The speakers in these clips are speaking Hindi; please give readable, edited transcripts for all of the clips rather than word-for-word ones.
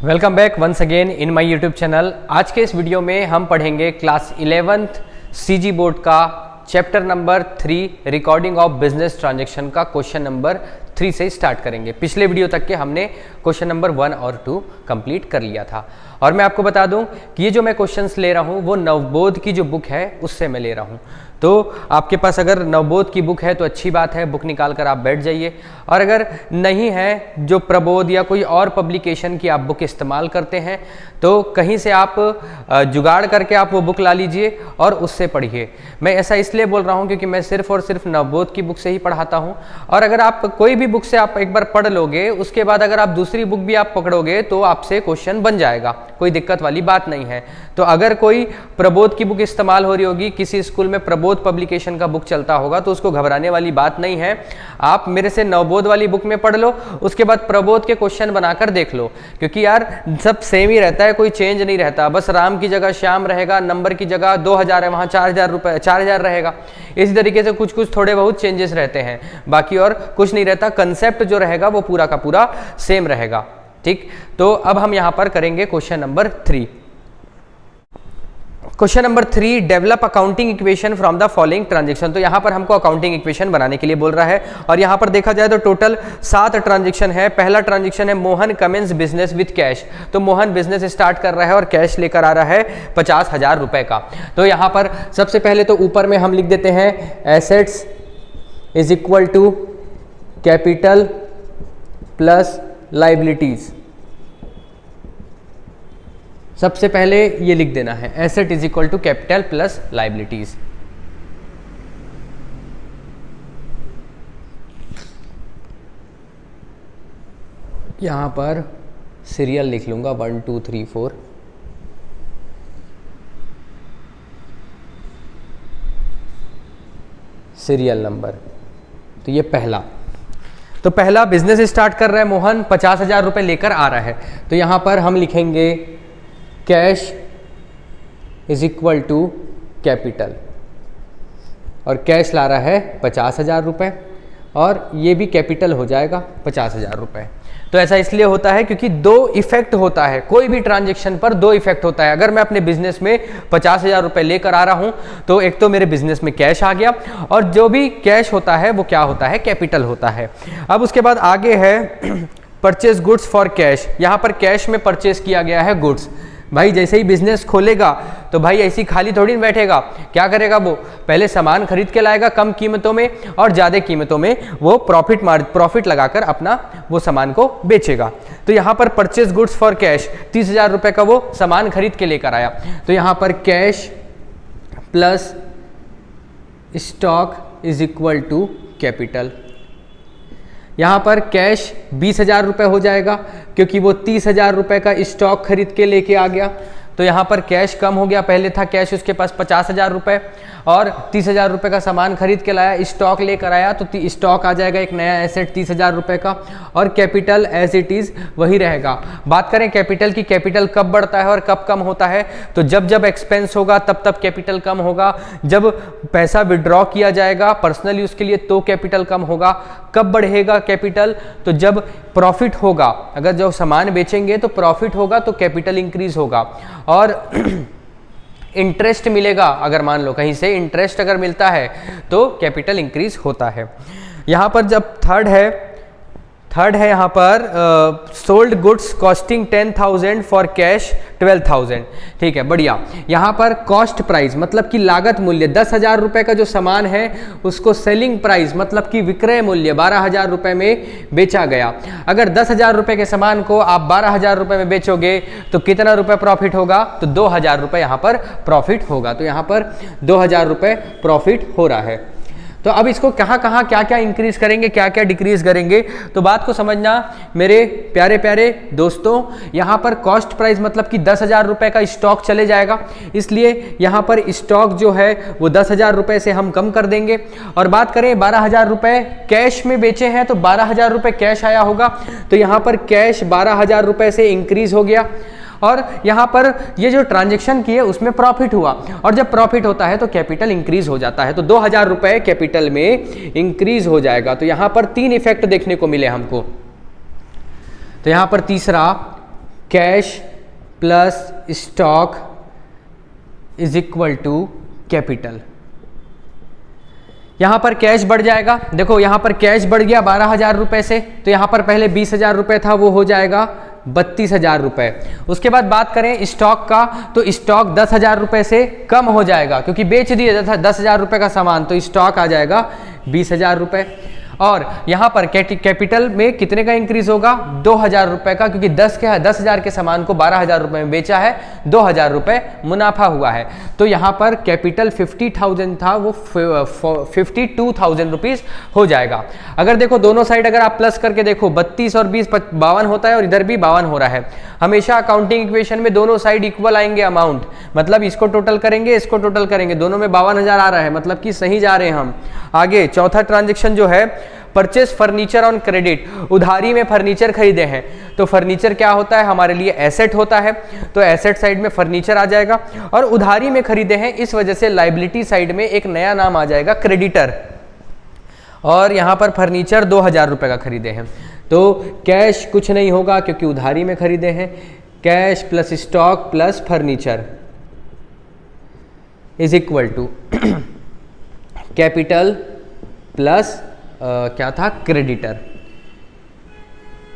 Welcome back once again in my YouTube channel. आज के इस वीडियो में हम पढ़ेंगे क्लास 11th सीजी बोर्ड का chapter number 3 recording of business transaction का क्वेश्चन नंबर 3 से स्टार्ट करेंगे। पिछले वीडियो तक के हमने क्वेश्चन नंबर 1 और 2 कंप्लीट कर लिया था। और मैं आपको बता दूं कि ये जो मैं क्वेश्चंस ले रहा हूँ वो नवबोध की जो बुक है उससे मैं ले रहा हूँ। तो आपके पास अगर नवबोध की बुक है तो अच्छी बात है, बुक निकाल कर आप बैठ जाइए। और अगर नहीं है, जो प्रबोध या कोई और पब्लिकेशन की आप बुक इस्तेमाल करते हैं तो कहीं से आप जुगाड़ करके आप वो बुक ला लीजिए और उससे पढ़िए। मैं ऐसा इसलिए बोल रहा हूँ क्योंकि मैं सिर्फ और सिर्फ नवबोध की बुक से ही पढ़ाता हूँ। और अगर आप कोई भी बुक से आप एक बार पढ़ लोगे, उसके बाद अगर आप दूसरी बुक भी आप पकड़ोगे तो आपसे क्वेश्चन बन जाएगा, कोई दिक्कत वाली बात नहीं है। तो अगर कोई प्रबोध की बुक इस्तेमाल हो रही होगी, किसी स्कूल में प्रबोध पब्लिकेशन का बुक चलता होगा, तो उसको घबराने वाली बात नहीं है। आप मेरे से नवबोध वाली बुक में पढ़ लो, उसके बाद प्रबोध के क्वेश्चन बनाकर देख लो, क्योंकि यार सब सेम ही रहता है, कोई चेंज नहीं रहता। बस राम की जगह श्याम रहेगा, नंबर की जगह 2000 है वहां 4000 रहेगा। इसी तरीके से कुछ कुछ थोड़े बहुत चेंजेस रहते हैं, बाकी और कुछ नहीं रहता। कंसेप्ट जो रहेगा वो पूरा का पूरा सेम रहेगा। ठीक, तो अब हम यहां पर करेंगे question number 3। Question number 3, develop accounting equation from the following transaction. तो यहां पर हमको अकाउंटिंग इक्वेशन बनाने के लिए बोल रहा है। और यहां पर देखा जाए तो टोटल 7 ट्रांजेक्शन है। पहला ट्रांजेक्शन है Mohan commences business with cash. तो मोहन बिजनेस स्टार्ट कर रहा है और कैश लेकर आ रहा है 50,000 रुपए का। तो यहां पर सबसे पहले तो ऊपर में हम लिख देते हैं assets is equal to capital plus liabilities. सबसे पहले ये लिख देना है asset is equal to capital plus liabilities. यहां पर सीरियल लिख लूंगा 1 2 3 4। सीरियल नंबर, तो ये पहला। तो पहला बिजनेस स्टार्ट कर रहा है मोहन, 50,000 रुपए लेकर आ रहा है। तो यहां पर हम लिखेंगे cash is equal to capital, और कैश ला रहा है 50,000 रुपए, और ये भी कैपिटल हो जाएगा 50,000 रुपए। तो ऐसा इसलिए होता है क्योंकि 2 इफेक्ट होता है, कोई भी ट्रांजैक्शन पर 2 इफेक्ट होता है। अगर मैं अपने बिजनेस में 50,000 रुपए लेकर आ रहा हूं तो एक तो मेरे बिजनेस में कैश आ गया, और जो भी कैश होता है वो क्या होता है, कैपिटल होता है। अब उसके बाद आगे है परचेज गुड्स फॉर कैश। यहां पर कैश में परचेज किया गया है गुड्स। भाई जैसे ही बिजनेस खोलेगा तो भाई ऐसी खाली थोड़ी बैठेगा, क्या करेगा, वो पहले सामान खरीद के लाएगा कम कीमतों में, और ज़्यादा कीमतों में वो प्रॉफिट लगाकर अपना वो सामान को बेचेगा। तो यहाँ पर परचेज गुड्स फॉर कैश 30,000 रुपए का वो सामान खरीद के लेकर आया। तो यहाँ पर cash plus stock is equal to capital. यहाँ पर कैश 20,000 रुपये हो जाएगा क्योंकि वो 30,000 रुपये का स्टॉक खरीद के लेके आ गया। तो यहाँ पर कैश कम हो गया, पहले था कैश उसके पास 50,000 रुपये और 30,000 रुपये का सामान खरीद के लाया, स्टॉक लेकर आया, तो स्टॉक आ जाएगा एक नया एसेट 30,000 रुपये का, और कैपिटल एज इट इज़ वही रहेगा। बात करें कैपिटल की, कैपिटल कब बढ़ता है और कब कम होता है, तो जब जब एक्सपेंस होगा तब तब कैपिटल कम होगा। जब पैसा विड्रॉ किया जाएगा पर्सनल यूज़ के लिए तो कैपिटल कम होगा। कब बढ़ेगा कैपिटल, तो जब प्रॉफिट होगा, अगर जो सामान बेचेंगे तो प्रॉफिट होगा तो कैपिटल इंक्रीज होगा। और इंटरेस्ट मिलेगा, अगर मान लो कहीं से इंटरेस्ट अगर मिलता है तो कैपिटल इंक्रीज होता है। यहाँ पर जब थर्ड है यहाँ पर sold goods costing 10,000 for cash 12,000। ठीक है, बढ़िया। यहाँ पर कॉस्ट प्राइस मतलब कि लागत मूल्य 10,000 रुपये का जो सामान है उसको सेलिंग प्राइस मतलब कि विक्रय मूल्य 12,000 रुपये में बेचा गया। अगर 10,000 रुपये के सामान को आप 12,000 रुपये में बेचोगे तो कितना रुपये प्रॉफिट होगा, तो 2,000 रुपये यहाँ पर प्रॉफिट होगा। तो यहाँ पर 2,000 रुपये प्रॉफिट हो रहा है। तो अब इसको कहाँ क्या क्या इंक्रीज करेंगे, क्या क्या डिक्रीज करेंगे, तो बात को समझना मेरे प्यारे प्यारे दोस्तों। यहाँ पर कॉस्ट प्राइस मतलब कि 10,000 रुपये का स्टॉक चले जाएगा, इसलिए यहाँ पर स्टॉक जो है वो 10,000 रुपये से हम कम कर देंगे। और बात करें 12,000 रुपये कैश में बेचे हैं तो 12,000 रुपये कैश आया होगा, तो यहाँ पर कैश 12,000 रुपये से इंक्रीज हो गया। और यहाँ पर ये जो ट्रांजैक्शन किए उसमें प्रॉफिट हुआ, और जब प्रॉफिट होता है तो कैपिटल इंक्रीज हो जाता है, तो 2,000 रुपये कैपिटल में इंक्रीज हो जाएगा। तो यहाँ पर 3 इफेक्ट देखने को मिले हमको। तो यहाँ पर तीसरा cash plus stock is equal to capital. यहां पर कैश बढ़ जाएगा, देखो यहां पर कैश बढ़ गया 12,000 रुपए से, तो यहां पर पहले 20,000 रुपए था, वो हो जाएगा 32,000 रुपए। उसके बाद बात करें स्टॉक का, तो स्टॉक 10,000 रुपए से कम हो जाएगा क्योंकि बेच दिए था 10,000 रुपए का सामान, तो स्टॉक आ जाएगा 20,000 रुपए। और यहाँ पर कैपिटल में कितने का इंक्रीज होगा, 2,000 रुपए का, क्योंकि 10,000 के सामान को 12,000 रुपए में बेचा है, 2,000 रुपए मुनाफा हुआ है। तो यहाँ पर कैपिटल 50,000 था, वो 52,000 रुपीज हो जाएगा। अगर देखो दोनों साइड अगर आप प्लस करके देखो, 32 और 20 52 होता है और इधर भी 52 हो रहा है। हमेशा अकाउंटिंग इक्वेशन में दोनों साइड इक्वल आएंगे अमाउंट, मतलब इसको टोटल करेंगे इसको टोटल करेंगे, दोनों में 52,000 आ रहा है, मतलब कि सही जा रहे हैं हम। आगे चौथा ट्रांजेक्शन जो है, परचेस फर्नीचर ऑन क्रेडिट, उधारी में फर्नीचर खरीदे हैं। तो फर्नीचर क्या होता है, हमारे लिए एसेट होता है, तो एसेट साइड में फर्नीचर आ जाएगा, और उधारी में खरीदे हैं इस वजह से लायबिलिटी साइड में एक नया नाम आ जाएगा क्रेडिटर। और यहाँ पर फर्नीचर 2,000 रुपए का खरीदे हैं, तो कैश कुछ नहीं होगा क्योंकि उधारी में खरीदे हैं। Cash plus stock plus furniture is equal to capital plus क्या था, क्रेडिटर।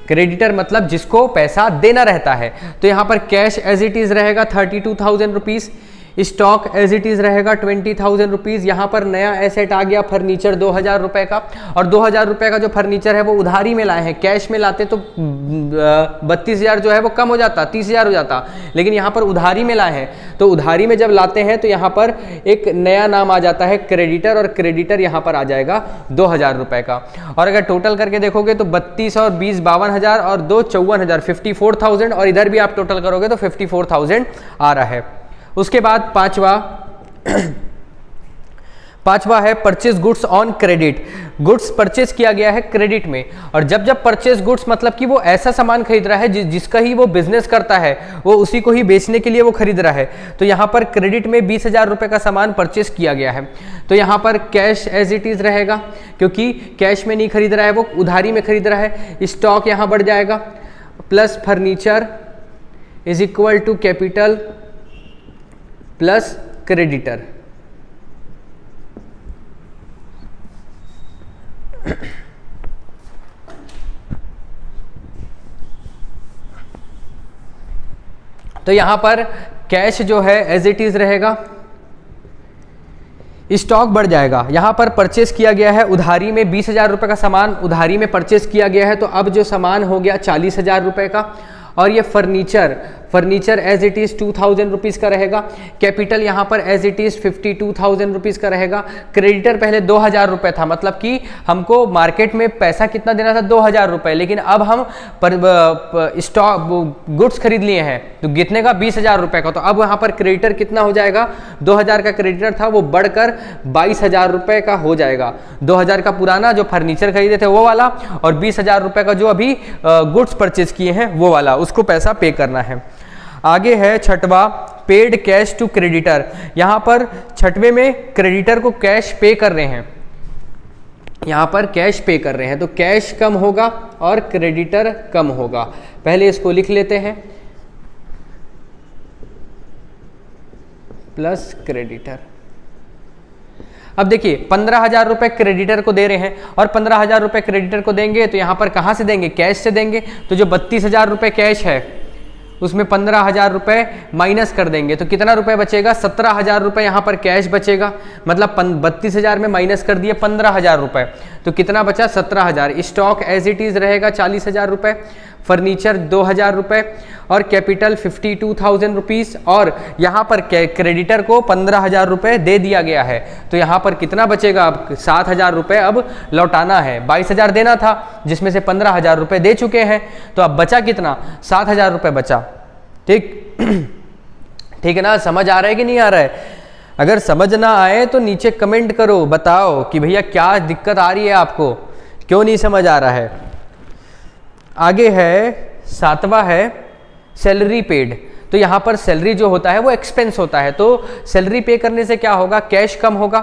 क्रेडिटर मतलब जिसको पैसा देना रहता है। तो यहां पर कैश एज इट इज रहेगा 32,000 rupees, stock as it is रहेगा 20,000 रुपीज। यहाँ पर नया एसेट आ गया फर्नीचर 2,000 रुपए का, और 2,000 रुपए का जो फर्नीचर है वो उधारी में लाए हैं, कैश में लाते तो 32,000 जो है वो कम हो जाता, 30,000 हो जाता, लेकिन यहाँ पर उधारी में लाए हैं, तो उधारी में जब लाते हैं तो यहाँ पर एक नया नाम आ जाता है क्रेडिटर, और क्रेडिटर यहाँ पर आ जाएगा 2,000 रुपए का। और अगर टोटल करके देखोगे तो 32 और 20 52,000 और 2 54,000 54,000, और इधर भी आप टोटल करोगे तो 54,000 आ रहा है। उसके बाद पांचवा है purchase goods on credit. Goods purchase किया गया है क्रेडिट में, और जब परचेज गुड्स मतलब कि वो ऐसा सामान खरीद रहा है जिसका ही वो बिजनेस करता है, वो उसी को ही बेचने के लिए वो खरीद रहा है। तो यहाँ पर क्रेडिट में 20,000 रुपए का सामान परचेज किया गया है, तो यहाँ पर कैश एज इट इज रहेगा क्योंकि कैश में नहीं खरीद रहा है, वो उधारी में खरीद रहा है। स्टॉक यहाँ बढ़ जाएगा, plus furniture is equal to capital plus creditor. तो यहां पर कैश जो है एज इट इज रहेगा, स्टॉक बढ़ जाएगा। यहां पर परचेस किया गया है उधारी में 20,000 रुपए का सामान उधारी में परचेस किया गया है, तो अब जो सामान हो गया 40,000 रुपए का। और ये furniture as it is 2,000 rupees का रहेगा। कैपिटल यहाँ पर एज इट इज 52,000 रुपीज़ का रहेगा। क्रेडिटर पहले 2,000 रुपये था, मतलब कि हमको मार्केट में पैसा कितना देना था, 2,000 रुपये, लेकिन अब हम स्टॉक गुड्स खरीद लिए हैं तो कितने का, 20,000 रुपये का। तो अब यहाँ पर क्रेडिटर कितना हो जाएगा, 2,000 का क्रेडिटर था वो बढ़कर 22,000 रुपये का हो जाएगा। 2,000 का पुराना जो फर्नीचर खरीदे थे वो वाला, और 20,000 रुपये का जो अभी गुड्स परचेज किए हैं वो वाला, उसको पैसा पे करना है। आगे है छठवा, पेड कैश टू क्रेडिटर। यहां पर छठवें में क्रेडिटर को कैश पे कर रहे हैं, यहां पर कैश पे कर रहे हैं, तो कैश कम होगा और क्रेडिटर कम होगा। पहले इसको लिख लेते हैं, प्लस क्रेडिटर। अब देखिए 15,000 रुपए क्रेडिटर को दे रहे हैं, और 15,000 रुपए क्रेडिटर को देंगे तो यहां पर कहां से देंगे, कैश से देंगे। तो जो 32,000 रुपए कैश है उसमें 15,000 रुपए माइनस कर देंगे, तो कितना रुपए बचेगा, 17,000 रुपए यहाँ पर कैश बचेगा। मतलब 32,000 में माइनस कर दिए 15,000 रुपए, तो कितना बचा, 17,000। स्टॉक एज इट इज रहेगा 40,000 रुपए, फर्नीचर 2,000 रुपए, और कैपिटल 52,000 रुपीज़, और यहाँ पर क्रेडिटर को 15,000 रुपए दे दिया गया है। तो यहाँ पर कितना बचेगा, अब 7,000 रुपए अब लौटाना है। 22,000 देना था जिसमें से 15,000 रुपए दे चुके हैं, तो अब बचा कितना, 7,000 रुपए बचा। ठीक ठीक है ना, समझ आ रहा है कि नहीं आ रहा है? अगर समझ ना आए तो नीचे कमेंट करो, बताओ कि भैया क्या दिक्कत आ रही है आपको, क्यों नहीं समझ आ रहा है। आगे है सातवां है सैलरी पेड। तो यहाँ पर सैलरी जो होता है वो एक्सपेंस होता है, तो सैलरी पे करने से क्या होगा, कैश कम होगा,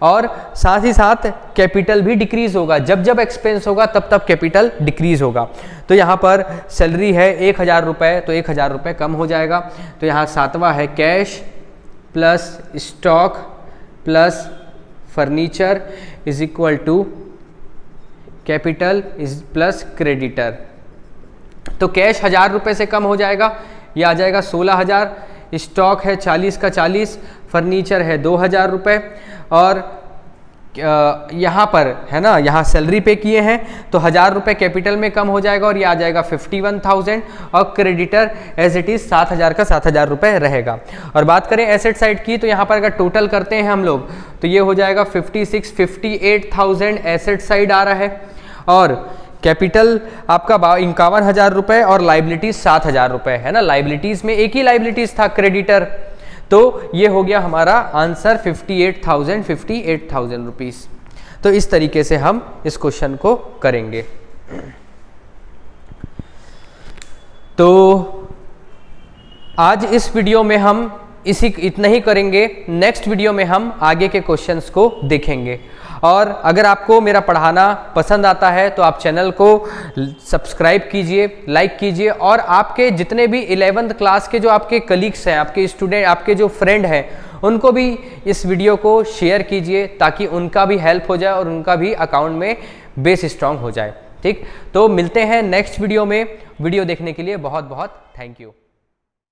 और साथ ही साथ कैपिटल भी डिक्रीज होगा, जब जब एक्सपेंस होगा तब तब कैपिटल डिक्रीज होगा। तो यहाँ पर सैलरी है 1000 रुपये, तो 1000 रुपये कम हो जाएगा। तो यहाँ सातवां है cash plus stock plus furniture is equal to capital is plus creditor. तो कैश 1000 रुपये से कम हो जाएगा, ये आ जाएगा 16000, स्टॉक है 40 का 40, फर्नीचर है 2000 रुपये, और यहाँ पर है ना, यहाँ सैलरी पे किए हैं तो 1000 रुपये कैपिटल में कम हो जाएगा और ये आ जाएगा 51,000, और क्रेडिटर एज इट इज़ 7000 का 7000 रुपये रहेगा। और बात करें एसेट साइड की, तो यहाँ पर अगर टोटल करते हैं हम लोग तो ये हो जाएगा 58,000 एसेट साइड आ रहा है, और कैपिटल आपका 51,000 रुपये और लाइबिलिटीज 7,000 रुपये है ना। लाइबिलिटीज में एक ही लाइबिलिटीज था क्रेडिटर, तो ये हो गया हमारा आंसर 58,000 रुपीज़। तो इस तरीके से हम इस क्वेश्चन को करेंगे। तो आज इस वीडियो में हम इतना ही करेंगे, नेक्स्ट वीडियो में हम आगे के क्वेश्चंस को देखेंगे। और अगर आपको मेरा पढ़ाना पसंद आता है तो आप चैनल को सब्सक्राइब कीजिए, लाइक कीजिए, और आपके जितने भी 11th क्लास के जो आपके कलीग्स हैं, आपके स्टूडेंट, आपके जो फ्रेंड हैं, उनको भी इस वीडियो को शेयर कीजिए ताकि उनका भी हेल्प हो जाए और उनका भी अकाउंट में बेस स्ट्रांग हो जाए। ठीक, तो मिलते हैं नेक्स्ट वीडियो में। वीडियो देखने के लिए बहुत बहुत थैंक यू।